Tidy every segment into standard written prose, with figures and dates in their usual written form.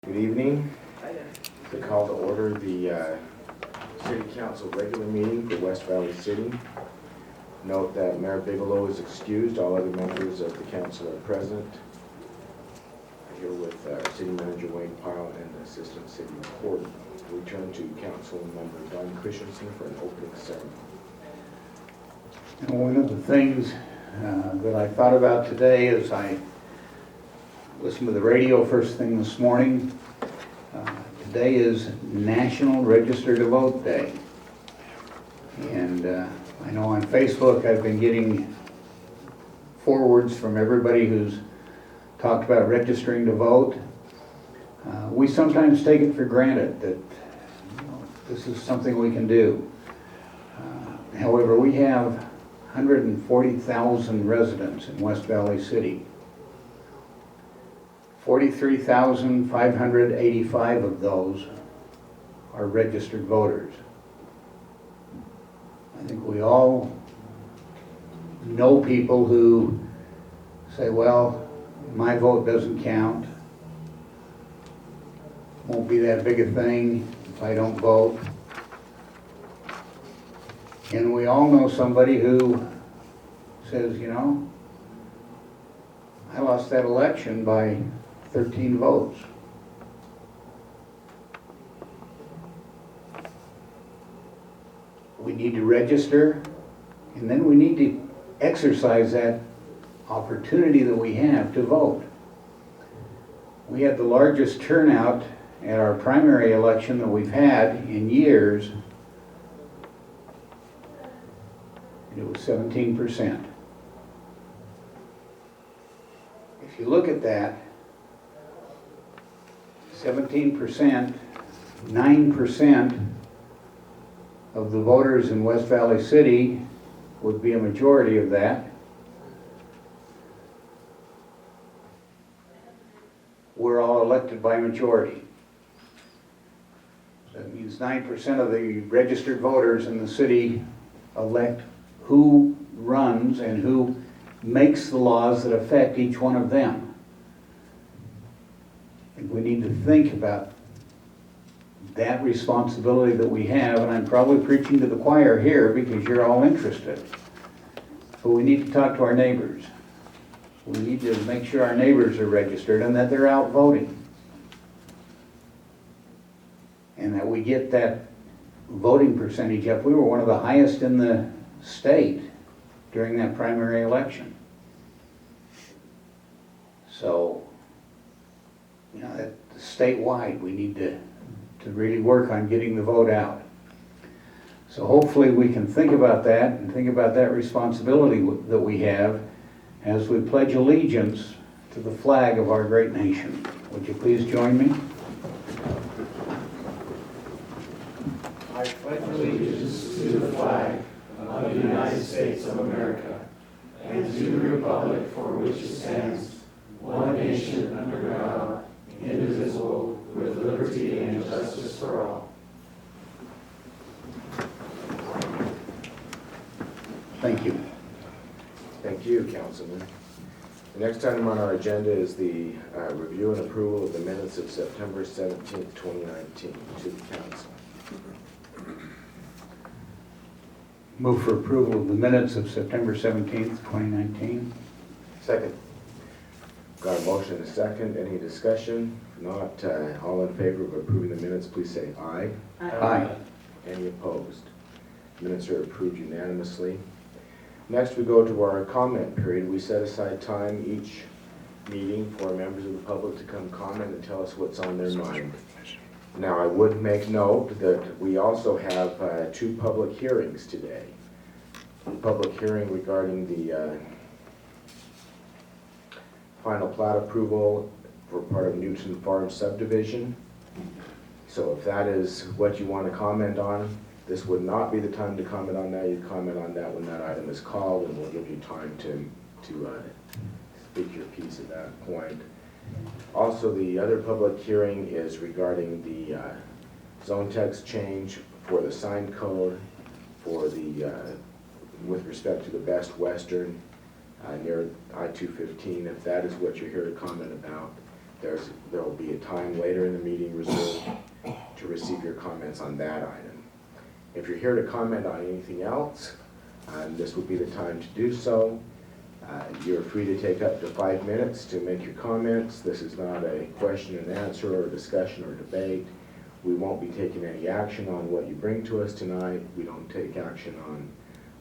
Good evening. To call to order the City Council regular meeting for West Valley City. Note that Mayor Bigelow is excused. All other members of the council are present. I'm here with City Manager Wayne Pyle and Assistant City Recorder. We turn to Councilmember Christensen for an opening ceremony. And one of the things that I thought about today as I listened to the radio first thing this morning, today is National Register to Vote Day. And I know on Facebook I've been getting forwards from everybody who's talked about registering to vote. We sometimes take it for granted that this is something we can do. However, we have 140,000 residents in West Valley City. 43,585 of those are registered voters. I think we all know people who say, well, my vote doesn't count. Won't be that big a thing if I don't vote. And we all know somebody who says, you know, I lost that election by 13 votes. We need to register, and then we need to exercise that opportunity that we have to vote. We had the largest turnout at our primary election that we've had in years, and it was 17%. If you look at that, 17%, 9% of the voters in West Valley City would be a majority of that. We're all elected by majority. That means 9% of the registered voters in the city elect who runs and who makes the laws that affect each one of them. And we need to think about that responsibility that we have, and I'm probably preaching to the choir here because you're all interested. But we need to talk to our neighbors. We need to make sure our neighbors are registered and that they're out voting. And that we get that voting percentage up. We were one of the highest in the state during that primary election. So, you know, that statewide, we need to really work on getting the vote out. So hopefully we can think about that and think about that responsibility that we have as we pledge allegiance to the flag of our great nation. Would you please join me? I pledge allegiance to the flag of the United States of America and to the republic for which it stands, one nation under God, indivisible, with liberty and justice for all. Thank you. Thank you, Councilman. The next item on our agenda is the review and approval of the minutes of September 17th, 2019 to the council. Move for approval of the minutes of September 17th, 2019. Second. Got a motion and a second. Any discussion? If not, all in favor of approving the minutes, please say aye. Aye. Any opposed? Minutes are approved unanimously. Next, we go to our comment period. We set aside time each meeting for members of the public to come comment and tell us what's on their mind. Now, I would make note that we also have two public hearings today. A public hearing regarding the final plat approval for part of Newton Farm Subdivision. So if that is what you want to comment on, this would not be the time to comment on that. You comment on that when that item is called, and we'll give you time to speak your piece at that point. Also, the other public hearing is regarding the zone text change for the sign code for the with respect to the Best Western near I-215. If that is what you're here to comment about, There will be a time later in the meeting reserved to receive your comments on that item. If you're here to comment on anything else, this would be the time to do so. You're free to take up to 5 minutes to make your comments. This is not a question and answer or discussion or debate. We won't be taking any action on what you bring to us tonight. We don't take action on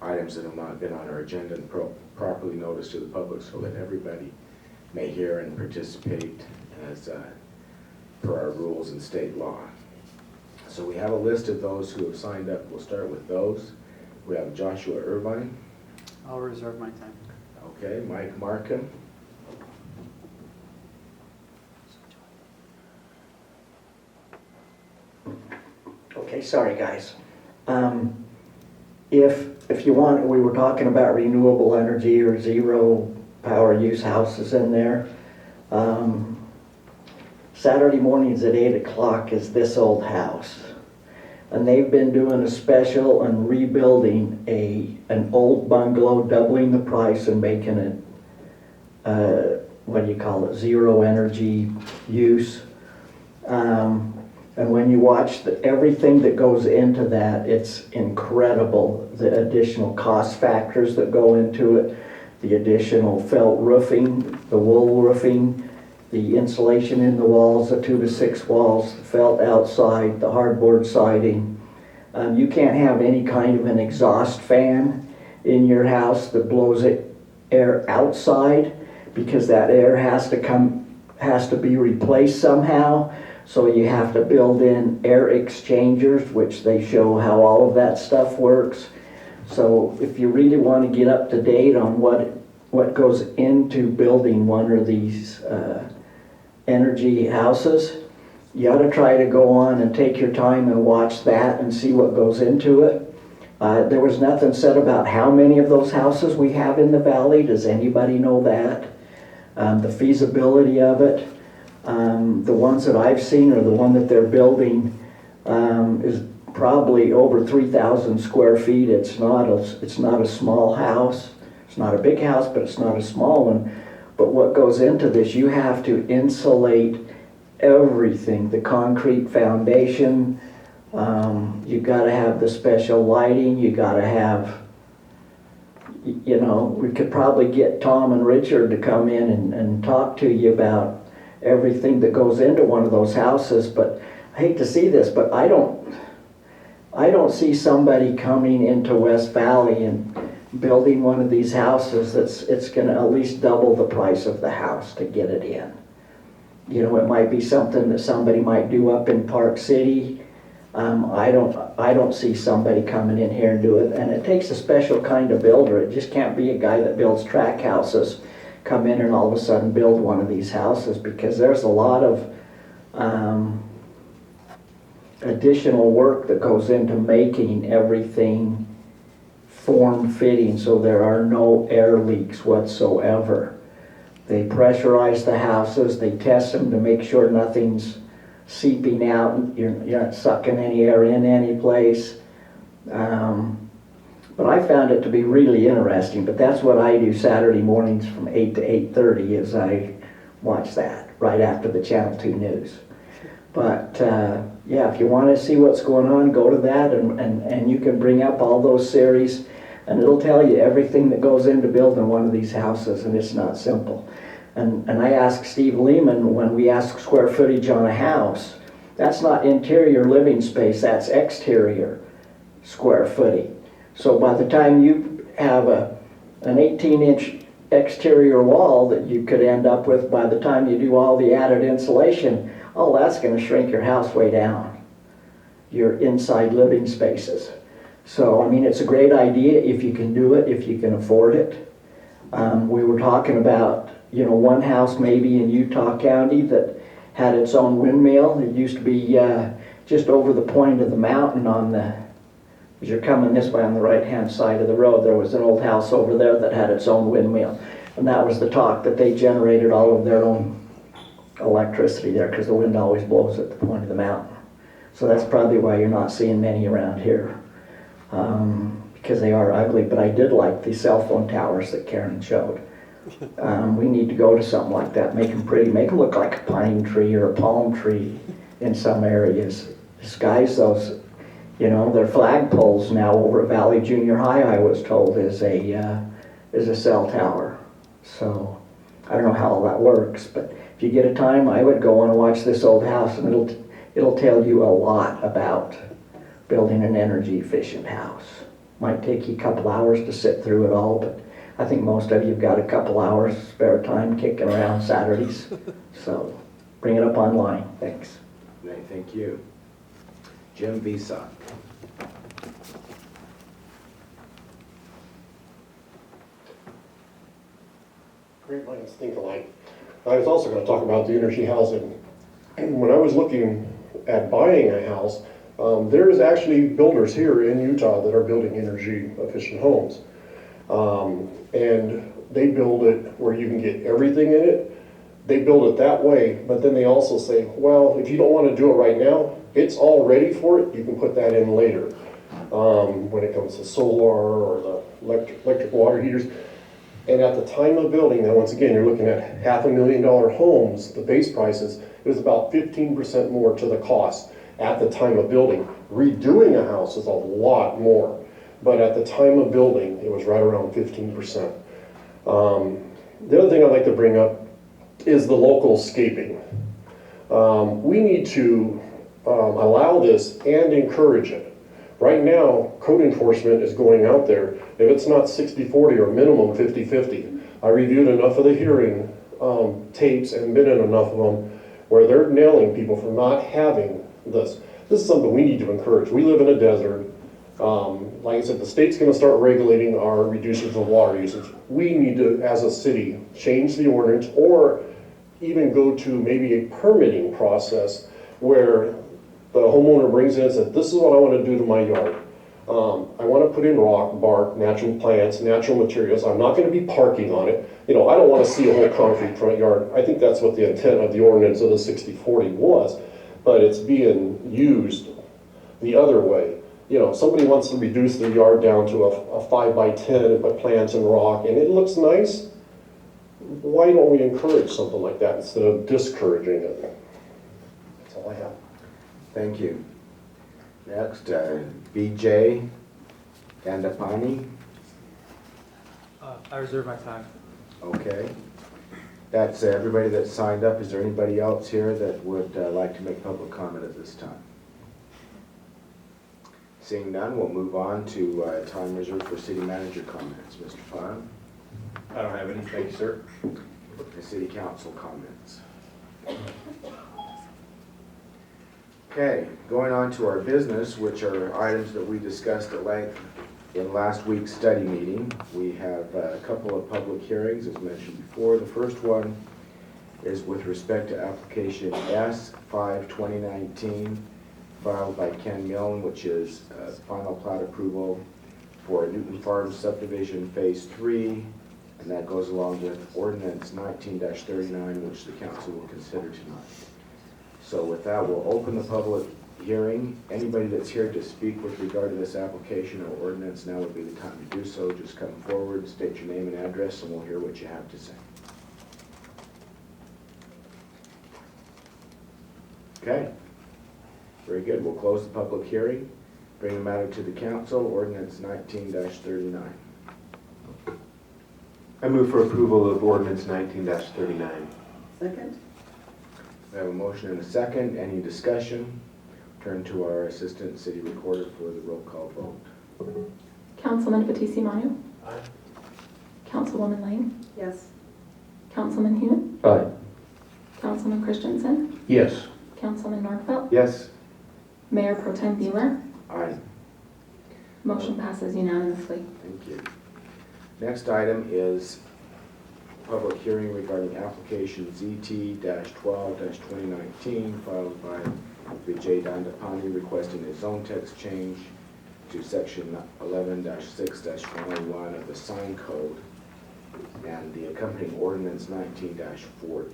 items that have not been on our agenda and properly noticed to the public so that everybody may hear and participate as per our rules and state law. So we have a list of those who have signed up. We'll start with those. We have Joshua Irvine. I'll reserve my time. Okay, Mike Markham. Okay, sorry guys. If you want, we were talking about renewable energy or zero power use houses in there. Saturday mornings at 8 o'clock is this old house. And they've been doing a special and rebuilding an old bungalow, doubling the price and making it, what do you call it, zero energy use. And when you watch everything that goes into that, it's incredible. The additional cost factors that go into it, the additional felt roofing, the wool roofing, the insulation in the walls, the 2 to 6 walls, the felt outside, the hardboard siding. You can't have any kind of an exhaust fan in your house that blows air outside, because that air has to be replaced somehow. So you have to build in air exchangers, which they show how all of that stuff works. So if you really want to get up to date on what goes into building one of these energy houses, you ought to try to go on and take your time and watch that and see what goes into it. There was nothing said about how many of those houses we have in the valley. Does anybody know that? The feasibility of it. The ones that I've seen, or the one that they're building, is probably over 3,000 square feet. It's not a small house. It's not a big house, but it's not a small one. But what goes into this, you have to insulate everything, the concrete foundation. You got to have the special lighting. You got to have, we could probably get Tom and Richard to come in and talk to you about everything that goes into one of those houses. But I hate to see this, but I don't see somebody coming into West Valley and building one of these houses it's going to at least double the price of the house to get it in. It might be something that somebody might do up in Park City. I don't see somebody coming in here and do it, and it takes a special kind of builder. It just can't be a guy that builds track houses come in and all of a sudden build one of these houses, because there's a lot of additional work that goes into making everything form-fitting so there are no air leaks whatsoever. They pressurize the houses, they test them to make sure nothing's seeping out, you're not sucking any air in any place. But I found it to be really interesting. But that's what I do Saturday mornings from 8 to 8:30 is I watch that right after the Channel 2 news. But yeah, if you want to see what's going on, go to that and you can bring up all those series and it'll tell you everything that goes into building one of these houses, and it's not simple. And I asked Steve Lehman, when we ask square footage on a house, that's not interior living space, that's exterior square footage. So by the time you have an 18-inch exterior wall that you could end up with, by the time you do all the added insulation, oh, that's going to shrink your house way down, your inside living spaces. So, I mean, it's a great idea if you can do it, if you can afford it. We were talking about, one house maybe in Utah County that had its own windmill. It used to be just over the point of the mountain as you're coming this way on the right-hand side of the road, there was an old house over there that had its own windmill. And that was the talk, that they generated all of their own electricity there because the wind always blows at the point of the mountain. So that's probably why you're not seeing many around here, because they are ugly. But I did like the cell phone towers that Karen showed. We need to go to something like that, make them pretty, make them look like a pine tree or a palm tree in some areas. Disguise those, their flagpoles now over at Valley Junior High, I was told, is a cell tower. So I don't know how all that works, but if you get a time, I would go and watch this old house, and it'll tell you a lot about building an energy efficient house. Might take you a couple hours to sit through it all, but I think most of you've got a couple hours spare time kicking around Saturdays. So bring it up online. Thanks. Right, thank you. Jim Visa. Great minds think alike. I was also going to talk about the energy housing. When I was looking at buying a house, there's actually builders here in Utah that are building energy efficient homes. And they build it where you can get everything in it. They build it that way, but then they also say, well, if you don't want to do it right now, it's all ready for it. You can put that in later. When it comes to solar or the electric water heaters. And at the time of building, now once again, you're looking at $500,000 homes, the base prices, it was about 15% more to the cost at the time of building. Redoing a house is a lot more, but at the time of building, it was right around 15%. The other thing I'd like to bring up is the local scaping. We need to allow this and encourage it. Right now, code enforcement is going out there. If it's not 60-40 or minimum 50-50, I reviewed enough of the hearing tapes and been in enough of them where they're nailing people for not having this. This is something we need to encourage. We live in a desert. Like I said, the state's going to start regulating our reducers of water usage. We need to, as a city, change the ordinance or even go to maybe a permitting process where the homeowner brings in and says, this is what I want to do to my yard. I want to put in rock, bark, natural plants, natural materials. I'm not going to be parking on it. I don't want to see a whole concrete front yard. I think that's what the intent of the ordinance of the 60-40 was, but it's being used the other way. Somebody wants to reduce their yard down to a 5x10 and put plants and rock, and it looks nice. Why don't we encourage something like that instead of discouraging it? That's all I have. Thank you. Next, BJ Dandapani. I reserve my time. Okay. That's everybody that signed up. Is there anybody else here that would like to make public comment at this time? Seeing none, we'll move on to time reserved for city manager comments. Mr. Pyle? I don't have any, thank you, sir. The city council comments. Okay, going on to our business, which are items that we discussed at length in last week's study meeting. We have a couple of public hearings, as mentioned before. The first one is with respect to application S5-2019, filed by Ken Milne, which is final plat approval for Newton Farms Subdivision Phase 3, and that goes along with Ordinance 19-39, which the council will consider tonight. So with that, we'll open the public hearing. Anybody that's here to speak with regard to this application or ordinance, now would be the time to do so. Just come forward, state your name and address, and we'll hear what you have to say. Okay. Very good. We'll close the public hearing. Bring the matter to the council, Ordinance 19-39. I move for approval of ordinance 19-39. Second? We have a motion and a second. Any discussion? Turn to our assistant city recorder for the roll call vote. Councilman Batisi Manu. Aye. Councilwoman Lane. Yes. Councilman Hume. Aye. Councilman Christensen. Yes. Councilman Norfelt. Yes. Mayor Pro Tem Bueller. Aye. Motion passes unanimously. Thank you. Next item is public hearing regarding application ZT-12-2019 filed by Vijay Dandapani requesting a zone text change to section 11-6-101 of the sign code and the accompanying ordinance 19-40.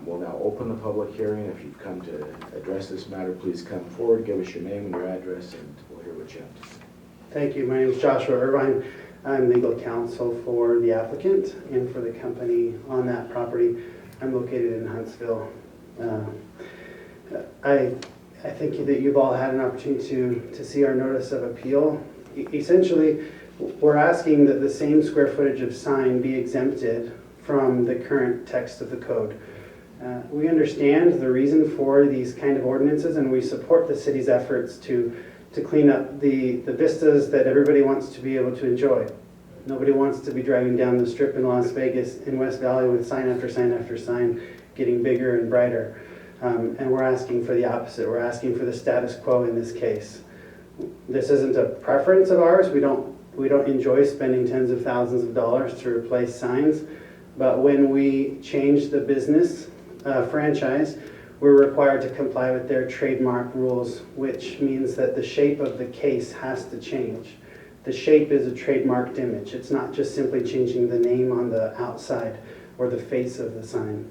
We'll now open the public hearing. If you've come to address this matter, please come forward, give us your name and your address, and we'll hear what you have to say. Thank you. My name is Joshua Irvine. I'm legal counsel for the applicant and for the company on that property. I'm located in Huntsville. I think that you've all had an opportunity to see our notice of appeal. Essentially, we're asking that the same square footage of sign be exempted from the current text of the code. We understand the reason for these kind of ordinances, and we support the city's efforts to clean up the vistas that everybody wants to be able to enjoy. Nobody wants to be driving down the strip in Las Vegas in West Valley with sign after sign after sign getting bigger and brighter. And we're asking for the opposite. We're asking for the status quo in this case. This isn't a preference of ours. We don't enjoy spending tens of thousands of dollars to replace signs. But when we change the business franchise, we're required to comply with their trademark rules, which means that the shape of the case has to change. The shape is a trademarked image. It's not just simply changing the name on the outside or the face of the sign.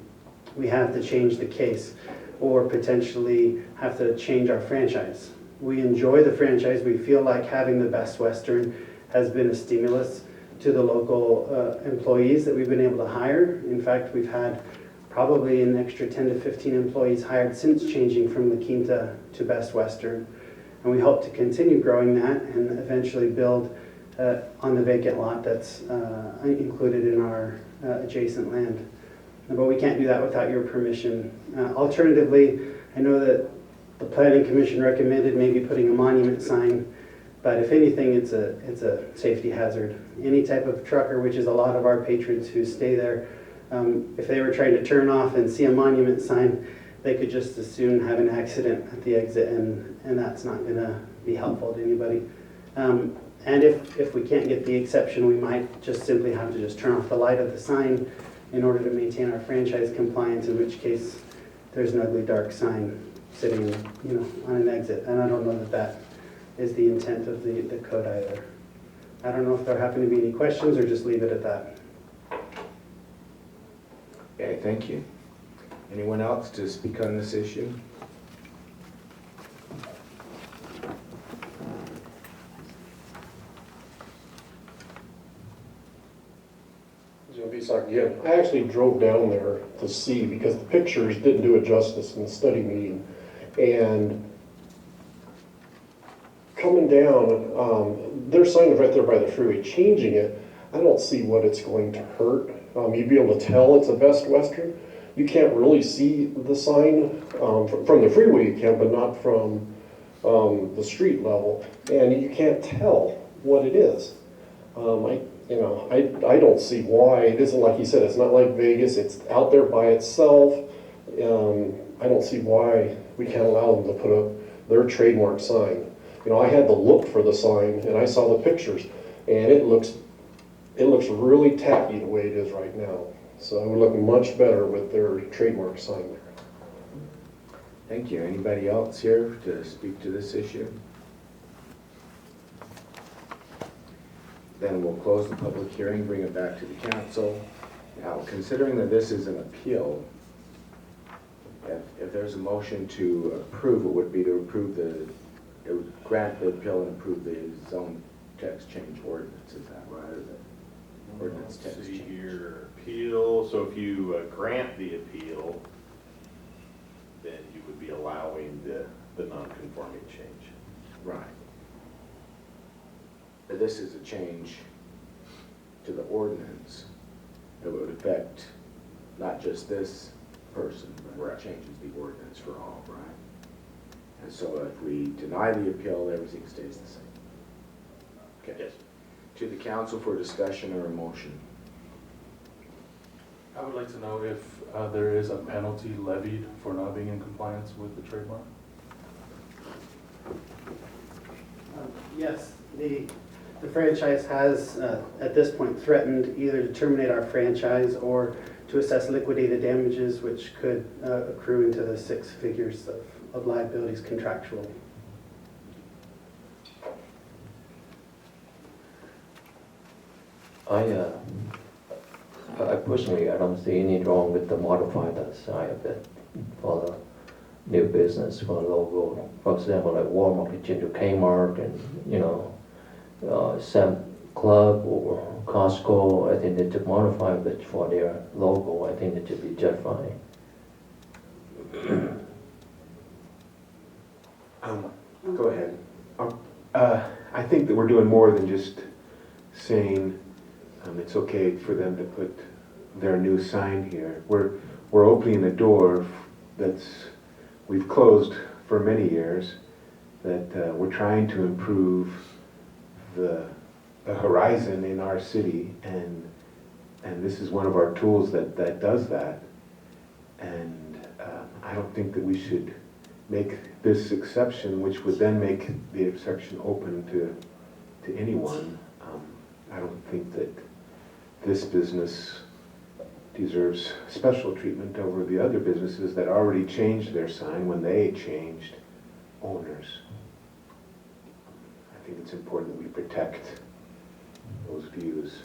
We have to change the case or potentially have to change our franchise. We enjoy the franchise. We feel like having the Best Western has been a stimulus to the local employees that we've been able to hire. In fact, we've had probably an extra 10 to 15 employees hired since changing from La Quinta to Best Western. And we hope to continue growing that and eventually build on the vacant lot that's included in our adjacent land. But we can't do that without your permission. Alternatively, I know that the Planning Commission recommended maybe putting a monument sign, but if anything, it's a safety hazard. Any type of trucker, which is a lot of our patrons who stay there, if they were trying to turn off and see a monument sign, they could just as soon have an accident at the exit, and that's not going to be helpful to anybody. And if we can't get the exception, we might just simply have to just turn off the light of the sign in order to maintain our franchise compliance, in which case there's an ugly dark sign sitting, on an exit. And I don't know that that is the intent of the code either. I don't know if there happen to be any questions or just leave it at that. Okay, thank you. Anyone else to speak on this issue? Again, I actually drove down there to see because the pictures didn't do it justice in the study meeting. And coming down, their sign is right there by the freeway. Changing it, I don't see what it's going to hurt. You'd be able to tell it's a Best Western. You can't really see the sign from the freeway. You can, but not from the street level, and you can't tell what it is. I don't see why. It isn't like you said, it's not like Vegas, it's out there by itself. I don't see why we can't allow them to put up their trademark sign. I had to look for the sign and I saw the pictures, and it looks really tacky the way it is right now. So it would look much better with their trademark sign there. Thank you. Anybody else here to speak to this issue? Then we'll close the public hearing, bring it back to the council. Now, considering that this is an appeal, if there's a motion to approve, it would be to approve it would grant the appeal and approve the zone text change ordinance. Is that right? Or the ordinance text See change? your appeal, so if you grant the appeal, then you would be allowing the non-conforming change. Right. But this is a change to the ordinance that would affect not just this person, but it changes the ordinance for all, right? And so if we deny the appeal, everything stays the same. Okay. Yes. To the council for discussion or a motion. I would like to know if there is a penalty levied for not being in compliance with the trademark? Yes, the franchise has, at this point, threatened either to terminate our franchise or to assess liquidated damages, which could accrue into the 6 figures of liabilities contractually. I personally, I don't see any wrong with the modify that sign of it for the new business, for the logo. For example, like Walmart, you change to Kmart, and club or Costco, I think they should modify it for their logo. I think it should be just fine. Go ahead. I think that we're doing more than just saying it's okay for them to put their new sign here. We're opening a door we've closed for many years, that we're trying to improve the horizon in our city, and this is one of our tools that does that. And I don't think that we should make this exception, which would then make the exception open to anyone. I don't think that this business deserves special treatment over the other businesses that already changed their sign when they changed owners. I think it's important that we protect those views.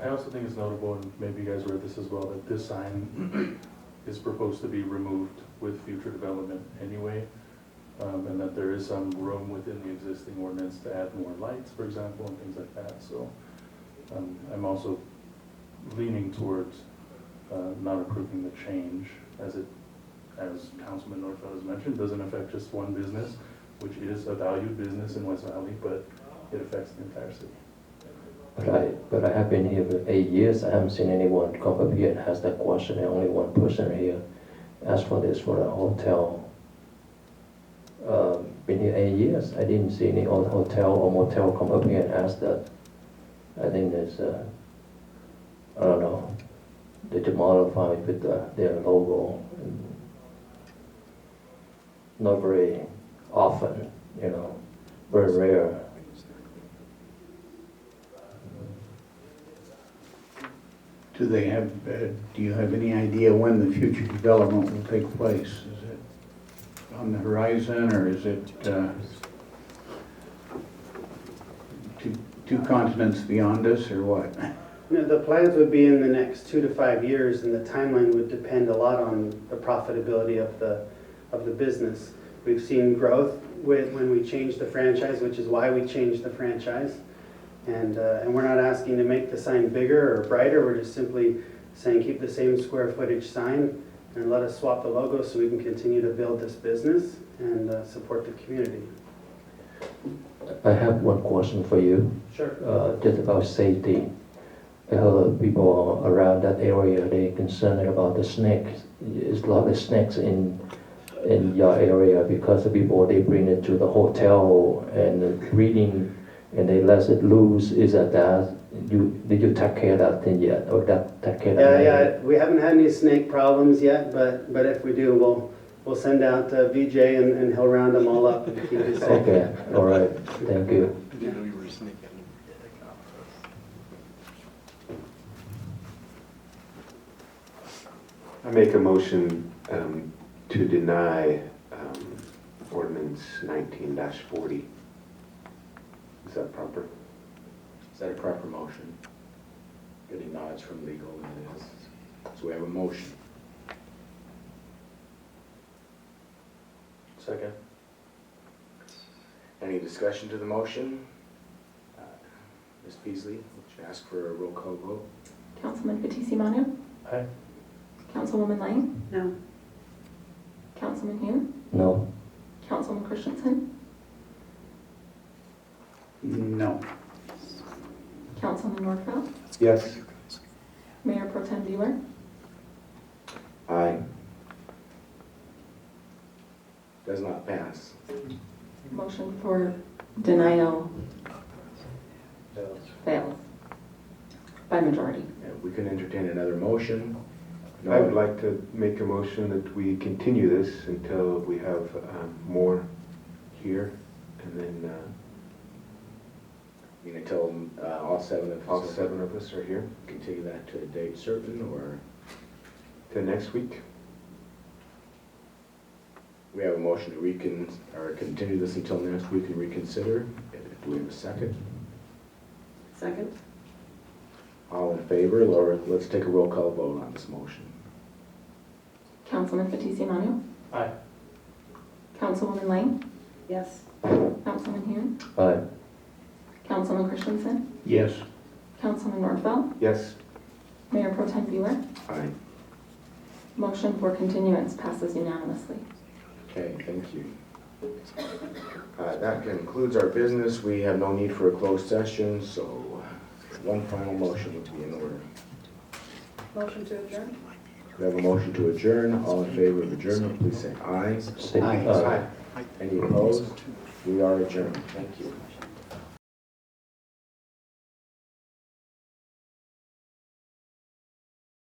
I also think it's notable, and maybe you guys read this as well, that this sign is proposed to be removed with future development anyway, and that there is some room within the existing ordinance to add more lights, for example, and things like that. So I'm also leaning towards not approving the change, as Councilman Norfeld has mentioned, doesn't affect just one business, which is a valued business in West Valley, but it affects the entire city. But I have been here for 8 years. I haven't seen anyone come up here and ask that question. And only one person here asked for this for a hotel. Been here 8 years. I didn't see any old hotel or motel come up here and ask that. I think there's, I don't know, they should modify it with their logo. Not very often, very rare. Do you have any idea when the future development will take place? Is it on the horizon, or is it two continents beyond us, or what? The plans would be in the next 2 to 5 years, and the timeline would depend a lot on the profitability of the business. We've seen growth when we changed the franchise, which is why we changed the franchise. And we're not asking to make the sign bigger or brighter. We're just simply saying keep the same square footage sign and let us swap the logo so we can continue to build this business and support the community. I have one question for you. Sure. Just about safety. I heard people around that area, they're concerned about the snakes. There's a lot of snakes in your area because the people, they bring it to the hotel and breeding, and they let it loose. Is that did you take care of that thing yet, or take care of that? Yeah, we haven't had any snake problems yet, but if we do, we'll send out VJ and he'll round them all up and keep it safe. Okay, all right, thank you. I make a motion to deny ordinance 19-40. Is that proper? Is that a proper motion? Getting nods from legal, and it is. So we have a motion. Second. Any discussion to the motion? Ms. Peasley, would you ask for a roll call vote? Councilman Fitzie Umanu. Aye. Councilwoman Lang. No. Councilman Hume. No. Councilman Christensen. No. Councilman Norfeld. Yes. Mayor Pro Tem Bueller. Aye. Does not pass. Motion for denial fails by majority. And we can entertain another motion. I would like to make a motion that we continue this until we have more here, and then You can tell all seven of us are here continue that to a date certain, or to next week. we have a motion to continue this until next week and reconsider. Do we have a second? Second. All in favor, Laura, let's take a roll call vote on this motion. Councilman Fitzie Umanu. Aye. Councilwoman Lang. Yes. Councilman Hume, Aye. Councilman Christensen, Yes. Councilman Nordfeld, Yes? Mayor Pro Tem Bueller. Aye. Motion for continuance passes unanimously. Okay, thank you. That concludes our business. We have no need for a closed session, so one final motion would be in order. Motion to adjourn? We have a motion to adjourn. All in favor of adjournment, please say aye. Stay. Aye. Any opposed? We are adjourned. Thank you.